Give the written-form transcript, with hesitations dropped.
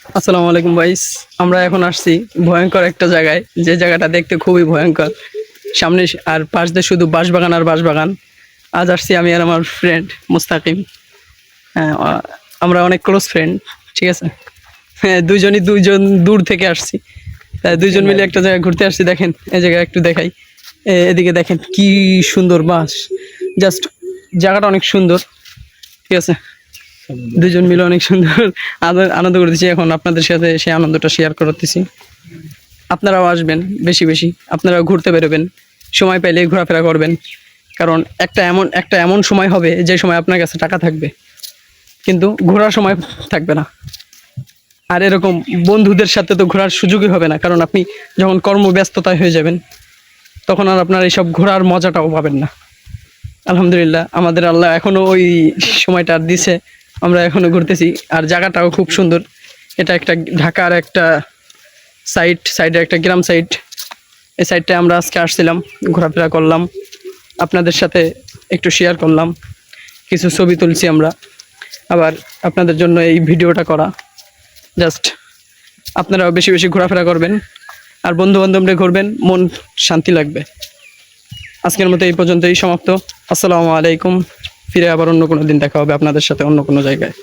আসসালামু আলাইকুম ভাইস। আমরা এখন আসছি ভয়ঙ্কর একটা জায়গায়, যে জায়গাটা দেখতে খুবই ভয়ঙ্কর। সামনে আর পাশ দিয়ে শুধু বাঁশবাগান আর বাঁশবাগান। আজ আসছি আমি আর আমার ফ্রেন্ড মুস্তাকিম। হ্যাঁ, আমরা অনেক ক্লোজ ফ্রেন্ড। ঠিক আছে। হ্যাঁ, দুইজন দূর থেকে আসছি। দুইজন মিলে একটা জায়গায় ঘুরতে আসছি। দেখেন এই জায়গায় একটু দেখাই। এদিকে দেখেন কি সুন্দর বাঁশ। জাস্ট জায়গাটা অনেক সুন্দর। ঠিক আছে। দুজন মিলে অনেক সুন্দর আনন্দ করতেছি। এখন আপনাদের সাথে সেই আনন্দটা শেয়ার করতেছি। আপনারাও আসবেন বেশি বেশি, আপনারাও ঘুরতে বেরোবেন, সময় পেলে ঘোরাফেরা করবেন। কারণ একটা এমন সময় হবে যে সময় আপনার কাছে টাকা থাকবে কিন্তু ঘোরার সময় থাকবে না। আর এরকম বন্ধুদের সাথে তো ঘোরার সুযোগই হবে না, কারণ আপনি যখন কর্মব্যস্ততায় হয়ে যাবেন তখন আর আপনার এইসব ঘোরার মজাটাও পাবেন না। আলহামদুলিল্লাহ, আমাদের আল্লাহ এখনো ওই সময়টা আর দিছে, আমরা এখনো ঘুরতেছি। আর জায়গাটাও খুব সুন্দর। এটা একটা ঢাকার একটা সাইডে একটা গ্রাম সাইড। এই সাইডটায় আমরা আজকে আসছিলাম, ঘোরাফেরা করলাম, আপনাদের সাথে একটু শেয়ার করলাম, কিছু ছবি তুলছি আমরা। আবার আপনাদের জন্য এই ভিডিওটা করা। জাস্ট আপনারাও বেশি বেশি ঘোরাফেরা করবেন আর বন্ধু বান্ধবরা ঘুরবেন, মন শান্তি লাগবে। আজকের মতো এই পর্যন্তই সমাপ্ত। আসসালামু আলাইকুম। ফিরে আবার অন্য কোনো দিন দেখা হবে আপনাদের সাথে অন্য কোনো জায়গায়।